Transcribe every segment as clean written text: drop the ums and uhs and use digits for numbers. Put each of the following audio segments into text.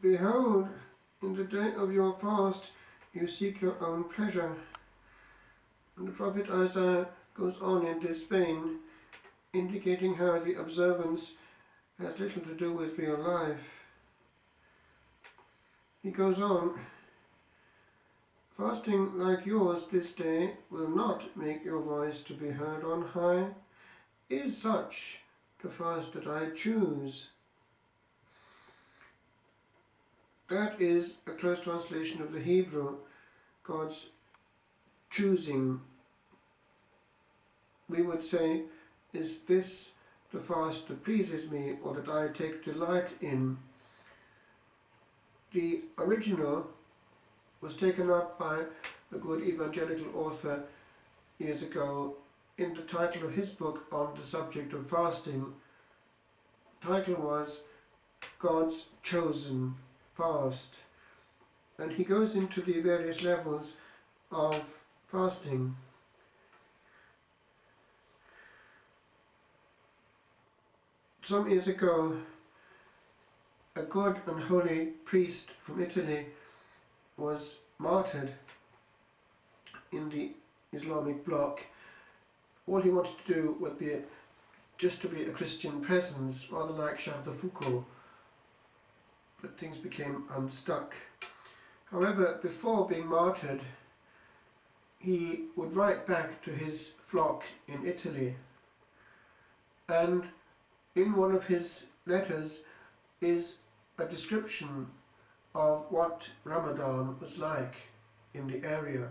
Behold, in the day of your fast you seek your own pleasure. And the prophet Isaiah goes on in this vein, indicating how the observance has little to do with real life. He goes on, fasting like yours this day will not make your voice to be heard on high. Is such the fast that I choose? That is a close translation of the Hebrew, God's choosing. We would say, is this the fast that pleases me or that I take delight in? The original was taken up by a good evangelical author years ago in the title of his book on the subject of fasting. The title was God's Chosen Fast, and he goes into the various levels of fasting. Some years ago, a good and holy priest from Italy was martyred in the Islamic bloc. All he wanted to do would be just to be a Christian presence, rather like Charles de Foucault, but things became unstuck. However, before being martyred, he would write back to his flock in Italy, and in one of his letters is a description of what Ramadan was like in the area.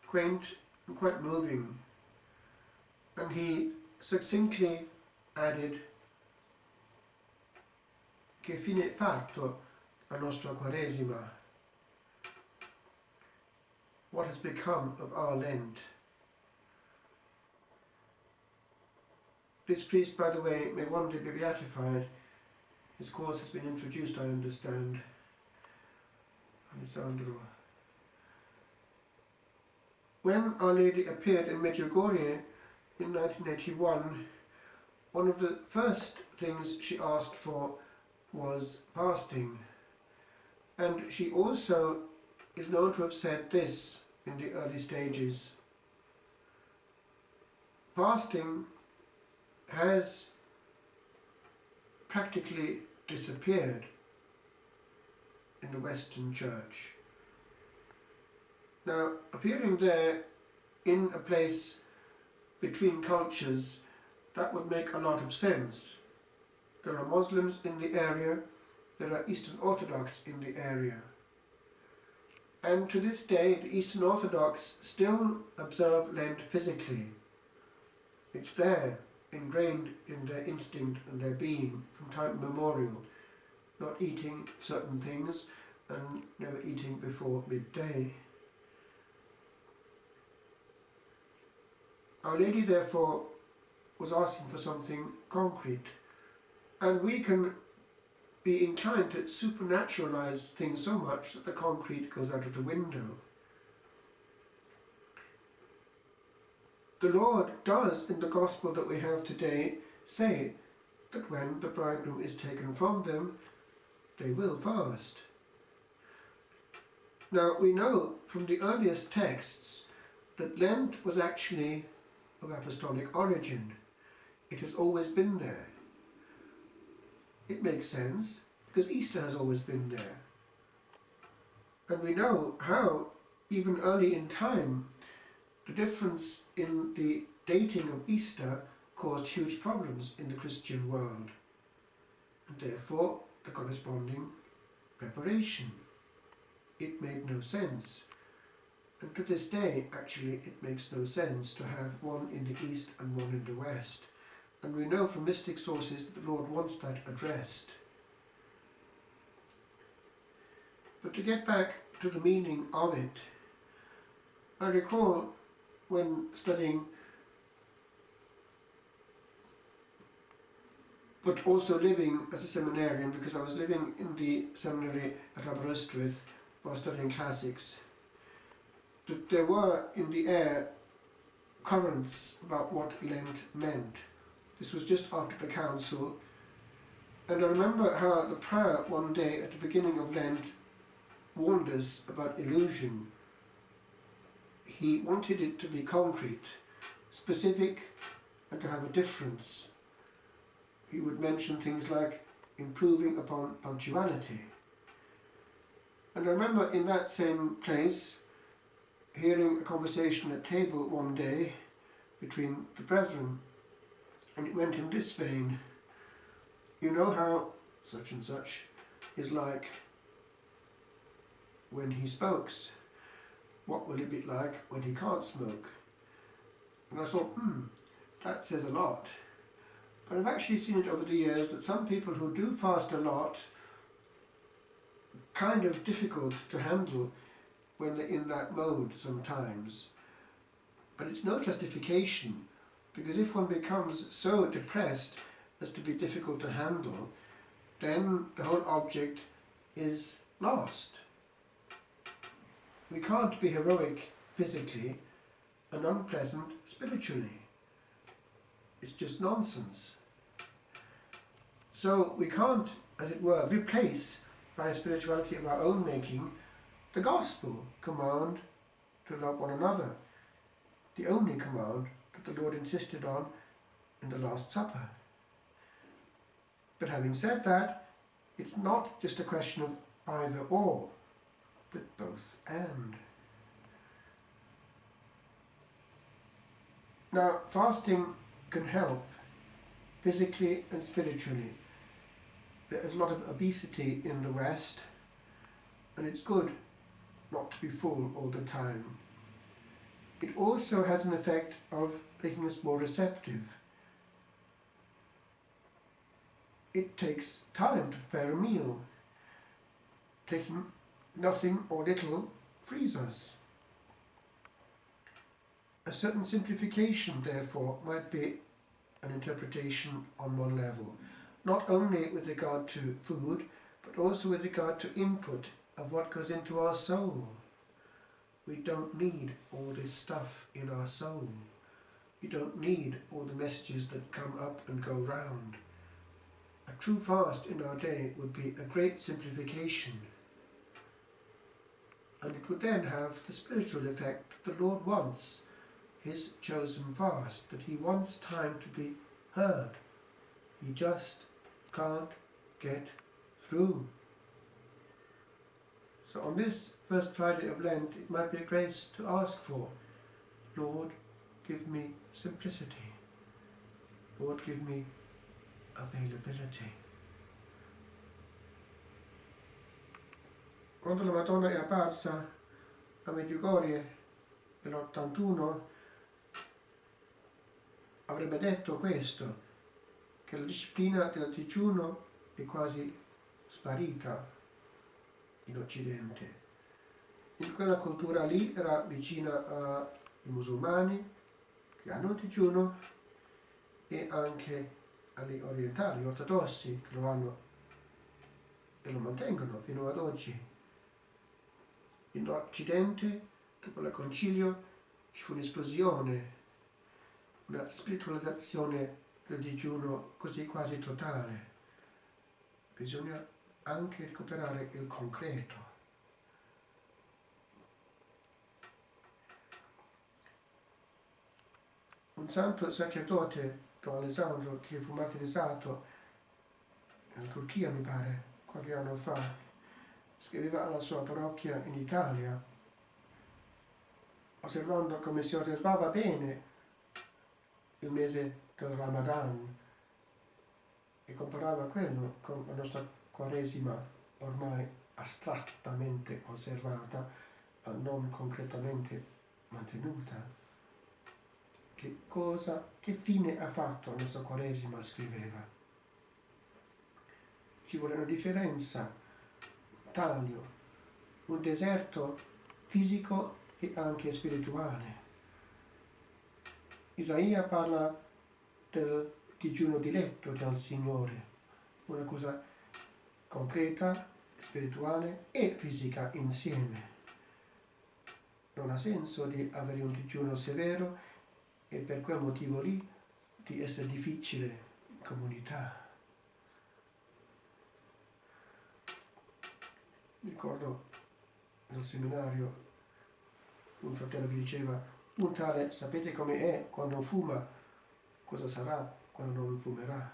Quaint and quite moving. And he succinctly added, "Che fine è fatto la nostra Quaresima?" What has become of our Lent? This priest, by the way, may one day be beatified. His course has been introduced, I understand. Alessandro. When Our Lady appeared in Medjugorje in 1981, one of the first things she asked for was fasting. And she also is known to have said this in the early stages: fasting has practically disappeared in the Western Church. Now, appearing there in a place between cultures, that would make a lot of sense. There are Muslims in the area, there are Eastern Orthodox in the area. And to this day, the Eastern Orthodox still observe Lent physically. It's there, ingrained in their instinct and their being from time immemorial, not eating certain things and never eating before midday. Our Lady therefore was asking for something concrete, and we can be inclined to supernaturalize things so much that the concrete goes out of the window. The Lord does, in the gospel that we have today, say that when the bridegroom is taken from them, they will fast. Now, we know from the earliest texts that Lent was actually of apostolic origin. It has always been there. It makes sense, because Easter has always been there. And we know how, even early in time, the difference in the dating of Easter caused huge problems in the Christian world, and therefore the corresponding preparation. It made no sense. And to this day, actually, it makes no sense to have one in the East and one in the West. And we know from mystic sources that the Lord wants that addressed. But to get back to the meaning of it, I recall when studying, but also living as a seminarian, because I was living in the seminary at Aberystwyth while studying classics, that there were in the air currents about what Lent meant. This was just after the council, And I remember how the prior one day at the beginning of Lent warned us about illusion. He wanted it to be concrete, specific, and to have a difference. He would mention things like improving upon punctuality. And I remember in that same place hearing a conversation at table one day between the brethren, and it went in this vein. You know how such and such is like when he smokes. What will it be like when he can't smoke? And I thought, that says a lot. But I've actually seen it over the years that some people who do fast a lot, kind of difficult to handle when they're in that mode sometimes. But it's no justification, because if one becomes so depressed as to be difficult to handle, then the whole object is lost. We can't be heroic physically and unpleasant spiritually. It's just nonsense. So we can't, as it were, replace by a spirituality of our own making the gospel command to love one another, the only command that the Lord insisted on in the Last Supper. But having said that, it's not just a question of either or, but both and. Now, fasting can help physically and spiritually. There is a lot of obesity in the West, and it's good not to be full all the time. It also has an effect of making us more receptive. It takes time to prepare a meal. Taking nothing or little frees us. A certain simplification, therefore, might be an interpretation on one level, not only with regard to food, but also with regard to input of what goes into our soul. We don't need all this stuff in our soul. We don't need all the messages that come up and go round. A true fast in our day would be a great simplification. And it would then have the spiritual effect that the Lord wants his chosen fast, that he wants time to be heard. He just can't get through. So on this first Friday of Lent, it might be a grace to ask for, Lord, give me simplicity. Lord, give me availability. Quando la Madonna è apparsa a Medjugorje nell'81, avrebbe detto questo, che la disciplina del digiuno è quasi sparita in Occidente. In quella cultura lì era vicina ai musulmani che hanno il digiuno e anche agli orientali, gli ortodossi, che lo hanno e lo mantengono fino ad oggi. In Occidente, dopo il concilio, ci fu un'esplosione, una spiritualizzazione del digiuno così quasi totale. Bisogna anche recuperare il concreto. Un santo sacerdote, Don Alessandro, che fu martirizzato in Turchia, mi pare, qualche anno fa, scriveva alla sua parrocchia in Italia, osservando come si osservava bene il mese del Ramadan, e comparava quello con la nostra Quaresima ormai astrattamente osservata, ma non concretamente mantenuta. Che fine ha fatto la nostra Quaresima, scriveva. Ci vuole una differenza, un taglio, un deserto fisico e anche spirituale. Isaia parla del digiuno diletto dal Signore, una cosa concreta, spirituale e fisica insieme. Non ha senso di avere un digiuno severo e per quel motivo lì di essere difficile in comunità. Ricordo nel seminario un fratello che diceva: un tale sapete come è quando fuma, cosa sarà quando non fumerà.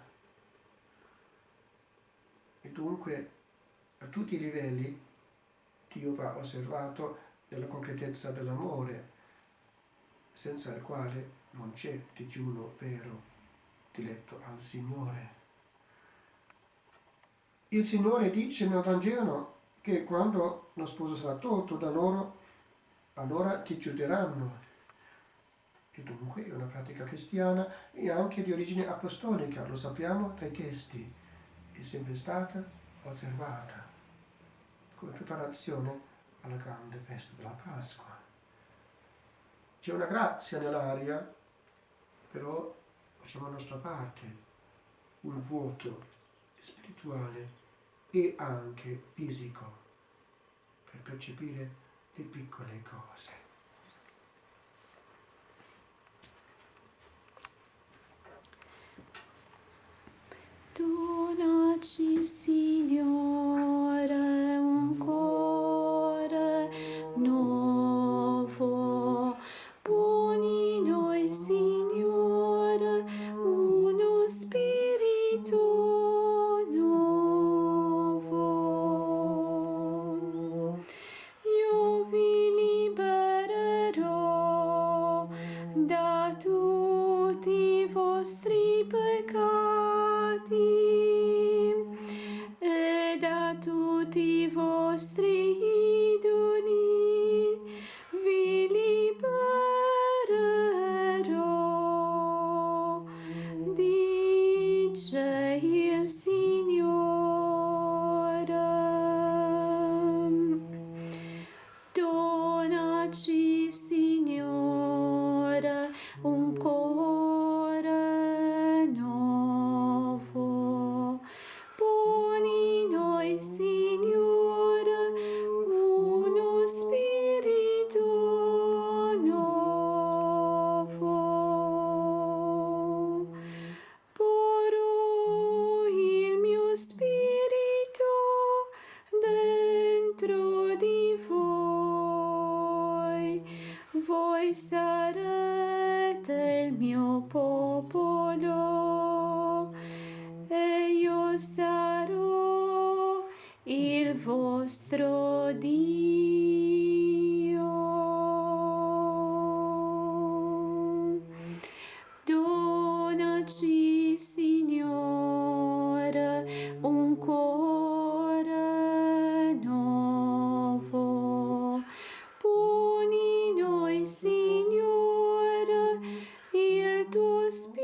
E dunque a tutti i livelli Dio va osservato nella concretezza dell'amore, senza il quale non c'è digiuno vero, diletto al Signore. Il Signore dice nel Vangelo che quando lo sposo sarà tolto da loro, allora ti giuderanno. E dunque è una pratica cristiana e anche di origine apostolica, lo sappiamo dai testi, è sempre stata osservata come preparazione alla grande festa della Pasqua. C'è una grazia nell'aria, però facciamo la nostra parte, un vuoto spirituale e anche fisico per percepire le piccole cose. Donaci, Signore, un cuore nuovo. Poni in noi, Signore, uno spirito nuovo. Io vi libererò da tutti i vostri peccati e da tutti i vostri idoli. Vi libererò, dice il Signore. Donaci, Signore, un cuore nuovo. Poni in noi, Signore, uno spirito nuovo. Porrò il mio spirito dentro di voi. Voi sarete il mio popolo e io sarò il vostro Dio. Donaci, Signore, un cuore nuovo. Poni in noi, Signore, il tuo spirito